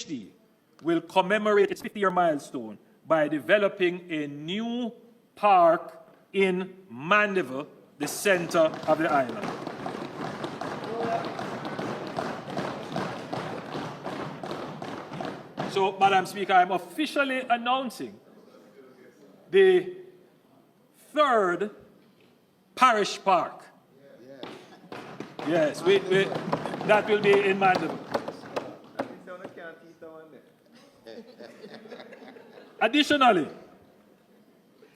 NHD will commemorate its 50-year milestone by developing a new park in Mandeville, the center of the island. So, Madam Speaker, I'm officially announcing the third parish park. Yes, that will be in Mandeville. Additionally,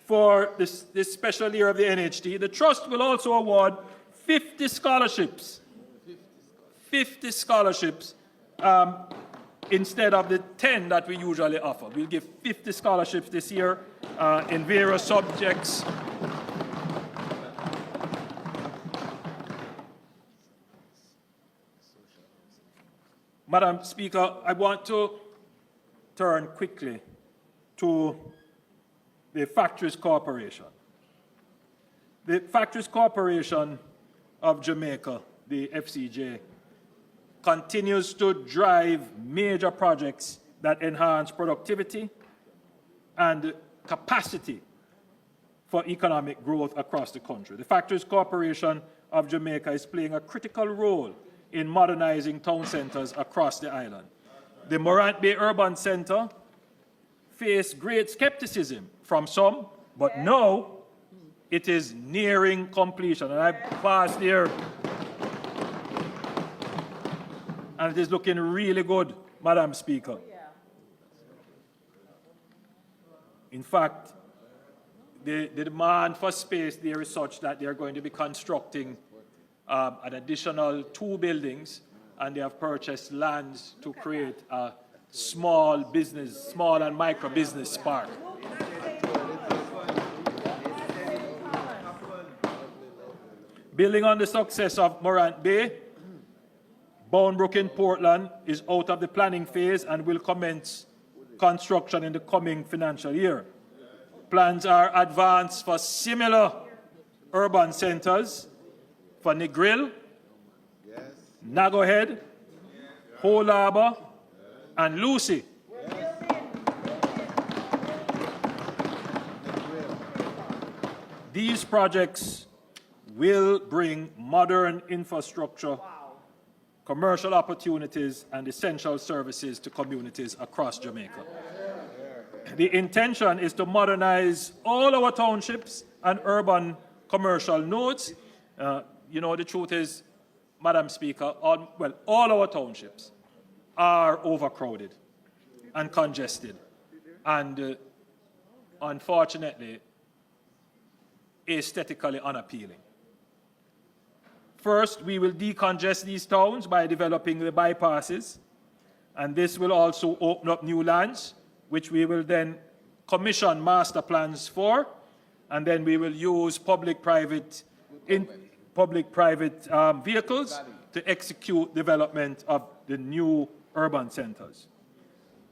for this special year of the NHD, the Trust will also award 50 scholarships. 50 scholarships instead of the 10 that we usually offer. We'll give 50 scholarships this year in various subjects. Madam Speaker, I want to turn quickly to the Factories Corporation. The Factories Corporation of Jamaica, the FCJ, continues to drive major projects that enhance productivity and capacity for economic growth across the country. The Factories Corporation of Jamaica is playing a critical role in modernizing town centers across the island. The Morant Bay Urban Center faced great skepticism from some, but now it is nearing completion. And I passed there, and it is looking really good, Madam Speaker. In fact, the demand for space there is such that they are going to be constructing an additional 2 buildings, and they have purchased lands to create a small and micro business park. Building on the success of Morant Bay, Boundbrook in Portland is out of the planning phase and will commence construction in the coming financial year. Plans are advanced for similar urban centers for Negril, Nagohead, Whole Harbour, and Lucy. These projects will bring modern infrastructure, commercial opportunities, and essential services to communities across Jamaica. The intention is to modernize all our townships and urban commercial nodes. You know, the truth is, Madam Speaker, all our townships are overcrowded and congested, and unfortunately, aesthetically unappealing. First, we will decongest these towns by developing the bypasses, and this will also open up new lands, which we will then commission master plans for, and then we will use public-private vehicles to execute development of the new urban centers.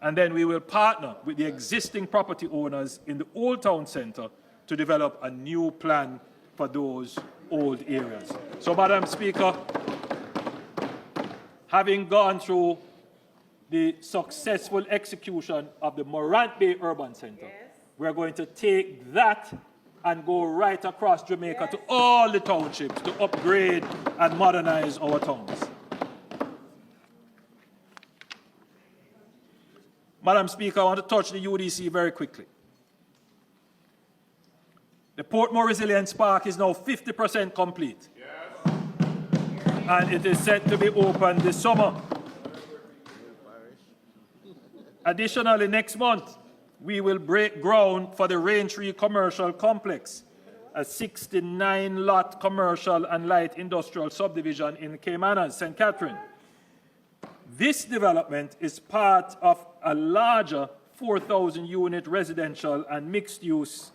And then we will partner with the existing property owners in the Old Town Center to develop a new plan for those old areas. So, Madam Speaker, having gone through the successful execution of the Morant Bay Urban Center, we're going to take that and go right across Jamaica to all the townships to upgrade and modernize our towns. Madam Speaker, I want to touch the UDC very quickly. The Portmore Resilience Park is now 50% complete. Yes. And it is set to be open this summer. Additionally, next month, we will break ground for the Raintree Commercial Complex, a 69-lot commercial and light industrial subdivision in Caymanas, St. Catherine. This development is part of a larger 4,000-unit residential and mixed-use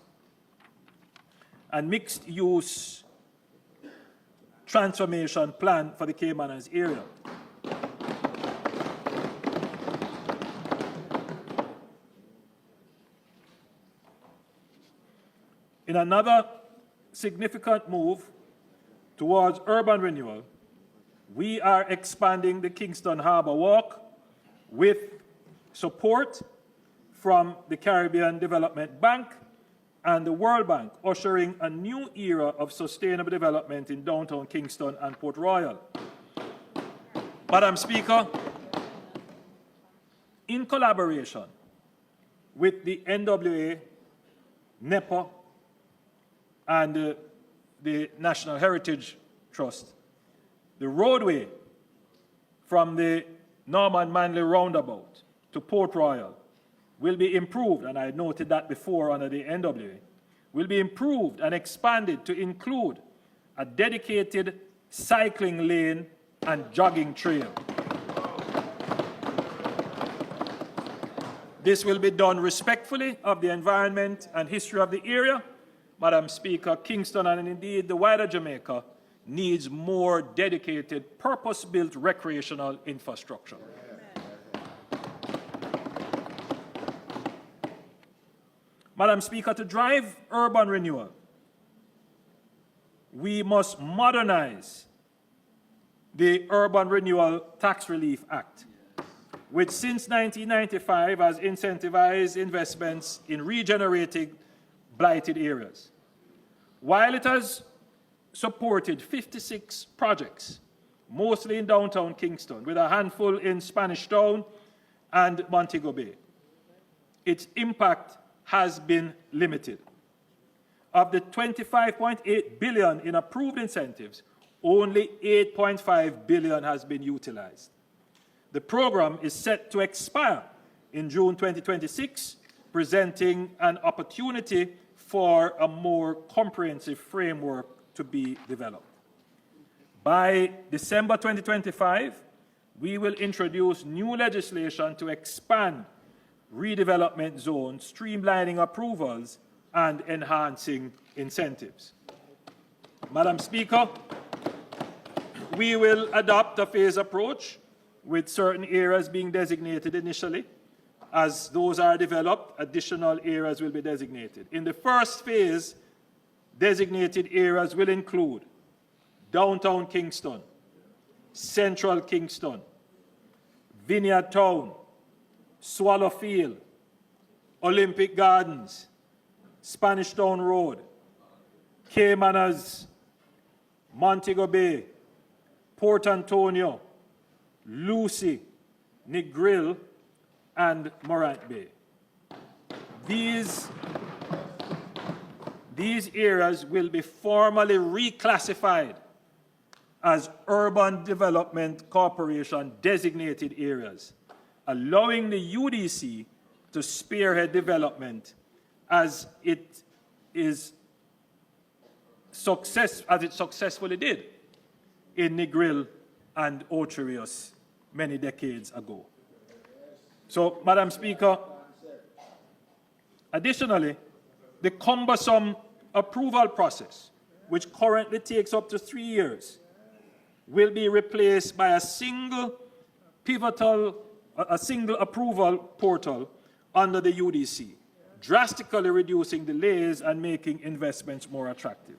transformation plan for the Caymanas area. In another significant move towards urban renewal, we are expanding the Kingston Harbour Walk with support from the Caribbean Development Bank and the World Bank, ushering a new era of sustainable development in downtown Kingston and Port Royal. Madam Speaker, in collaboration with the NWA, NEPA, and the National Heritage Trust, the roadway from the Norman Manley Roundabout to Port Royal will be improved, and I noted that before under the NWA, will be improved and expanded to include a dedicated cycling lane and jogging trail. This will be done respectfully of the environment and history of the area. Madam Speaker, Kingston and indeed the wider Jamaica needs more dedicated, purpose-built recreational infrastructure. Madam Speaker, to drive urban renewal, we must modernize the Urban Renewal Tax Relief Act, which since 1995 has incentivized investments in regenerating blighted areas. While it has supported 56 projects, mostly in downtown Kingston, with a handful in Spanish Town and Montego Bay, its impact has been limited. Of the $25.8 billion in approved incentives, only $8.5 billion has been utilized. The program is set to expire in June 2026, presenting an opportunity for a more comprehensive framework to be developed. By December 2025, we will introduce new legislation to expand redevelopment zones, streamlining approvals, and enhancing incentives. Madam Speaker, we will adopt a phased approach with certain areas being designated initially. As those are developed, additional areas will be designated. In the first phase, designated areas will include downtown Kingston, central Kingston, Vineyard Town, Swallowfield, Olympic Gardens, Spanish Town Road, Caymanas, Montego Bay, Port Antonio, Lucy, Negril, and Morant Bay. These areas will be formally reclassified as Urban Development Corporation designated areas, allowing the UDC to spearhead development as it successfully did in Negril and Ocho many decades ago. So, Madam Speaker, additionally, the cumbersome approval process, which currently takes up to 3 years, will be replaced by a single approval portal under the UDC, drastically reducing delays and making investments more attractive.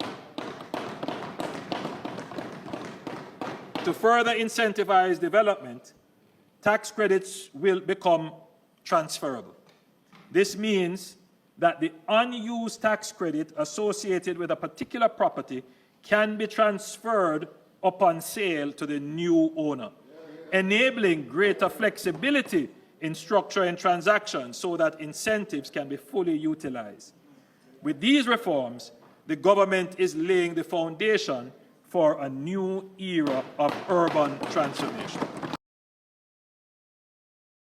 To further incentivize development, tax credits will become transferable. This means that the unused tax credit associated with a particular property can be transferred upon sale to the new owner, enabling greater flexibility in structuring transactions so that incentives can be fully utilized. With these reforms, the government is laying the foundation for a new era of urban transformation.